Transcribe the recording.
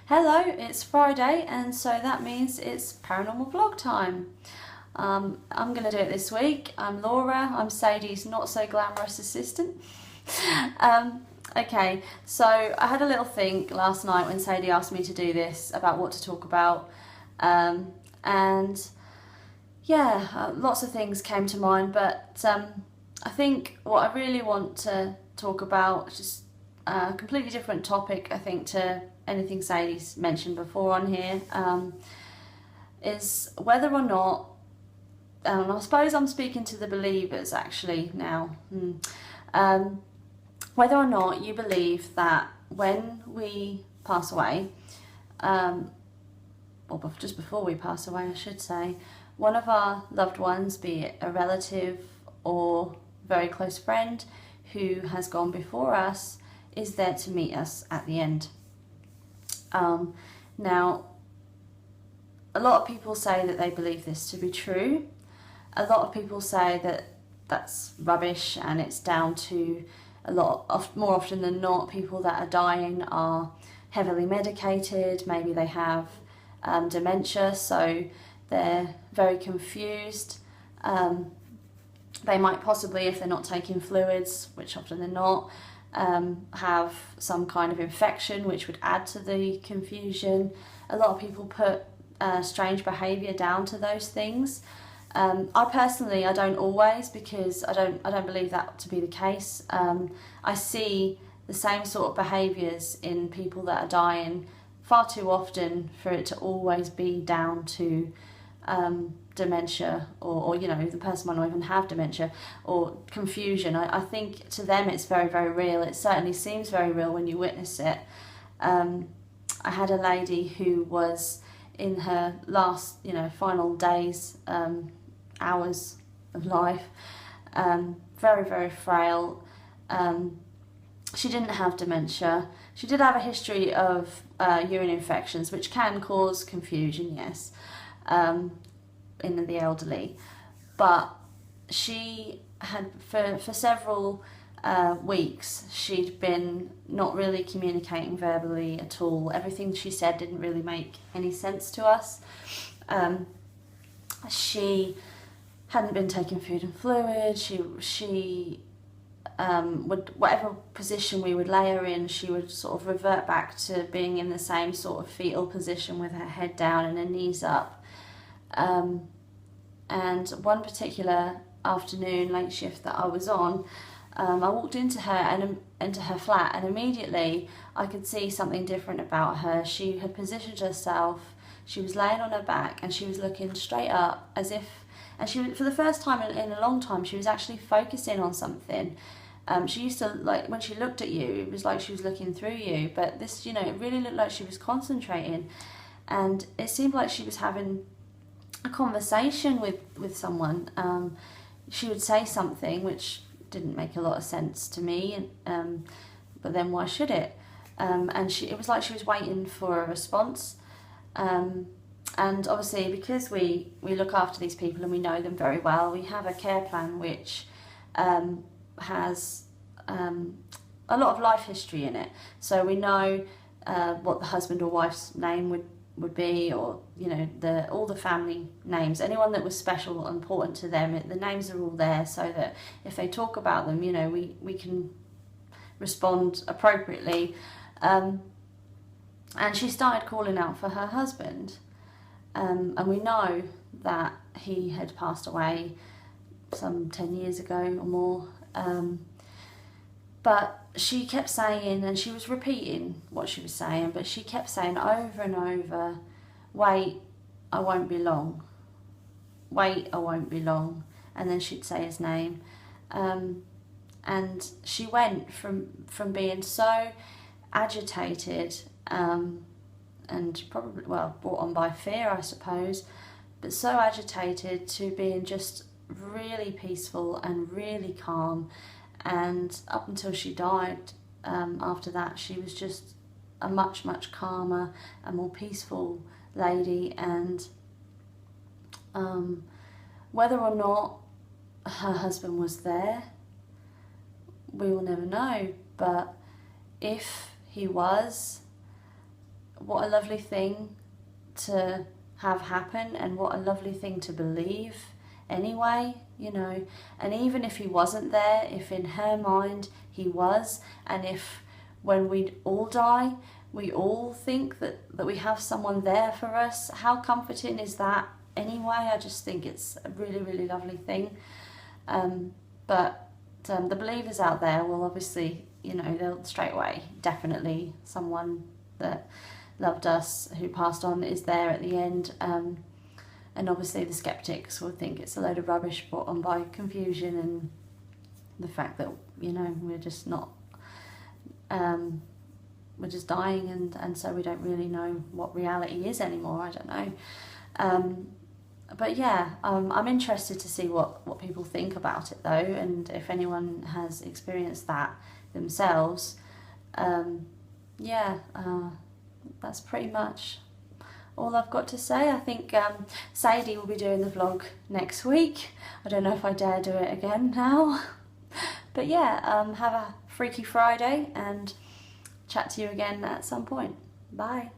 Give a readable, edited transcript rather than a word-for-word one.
Hello, it's Friday, and so that means it's paranormal vlog time. I'm going to do it this week. I'm Laura, I'm Sadie's not so glamorous assistant. Okay, so I had a little think last night when Sadie asked me to do this about what to talk about, and yeah, lots of things came to mind, but I think what I really want to talk about is just a completely different topic, I think, to anything Sadie's mentioned before on here, is whether or not, and I suppose I'm speaking to the believers actually now, whether or not you believe that when we pass away, or just before we pass away I should say, one of our loved ones, be it a relative or very close friend who has gone before us, is there to meet us at the end. Now, a lot of people say that they believe this to be true. A lot of people say that that's rubbish and it's down to more often than not, people that are dying are heavily medicated. Maybe they have dementia, so they're very confused. They might possibly, if they're not taking fluids, which often they're not, have some kind of infection which would add to the confusion. A lot of people put strange behaviour down to those things. I personally, I don't always, because I don't believe that to be the case. I see the same sort of behaviours in people that are dying far too often for it to always be down to dementia, or you know, the person might not even have dementia, or confusion. I think to them it's very, very real. It certainly seems very real when you witness it. I had a lady who was in her last, final days, hours of life, very, very frail. She didn't have dementia. She did have a history of urine infections, which can cause confusion, yes, in the elderly, but she had for several weeks she'd been not really communicating verbally at all. Everything she said didn't really make any sense to us. She hadn't been taking food and fluid. She would, whatever position we would lay her in, she would sort of revert back to being in the same sort of fetal position with her head down and her knees up. And one particular afternoon late shift that I was on, I walked into her flat, and immediately I could see something different about her. She had positioned herself, she was laying on her back, and she was looking straight up, as if, and she, for the first time in a long time, she was actually focusing on something. She used to, like, when she looked at you, it was like she was looking through you, but this, it really looked like she was concentrating, and it seemed like she was having a conversation with someone. She would say something which didn't make a lot of sense to me, but then why should it? And it was like she was waiting for a response. And obviously, because we look after these people and we know them very well, we have a care plan which has a lot of life history in it. So we know what the husband or wife's name would be, or all the family names, anyone that was special and important to them, the names are all there, so that if they talk about them, we can respond appropriately. And she started calling out for her husband, and we know that he had passed away some 10 years ago or more, but she kept saying, and she was repeating what she was saying, but she kept saying over and over, "Wait, I won't be long. Wait, I won't be long." And then she'd say his name. And she went from being so agitated, and probably, brought on by fear, I suppose, but so agitated, to being just really peaceful and really calm. And up until she died, after that, she was just a much, much calmer and more peaceful lady. And whether or not her husband was there, we will never know. But if he was, what a lovely thing to have happen, and what a lovely thing to believe anyway, you know. And even if he wasn't there, if in her mind he was, and if when we all die we all think that we have someone there for us, how comforting is that anyway? I just think it's a really, really lovely thing. But the believers out there will obviously, you know, they'll straight away, definitely someone that loved us who passed on is there at the end. And obviously the skeptics will think it's a load of rubbish brought on by confusion and the fact that, you know, we're just not, we're just dying, and so we don't really know what reality is anymore. I don't know. But yeah, I'm interested to see what people think about it though, and if anyone has experienced that themselves. Yeah, that's pretty much all I've got to say. I think Sadie will be doing the vlog next week. I don't know if I dare do it again now. But yeah, have a freaky Friday and chat to you again at some point. Bye.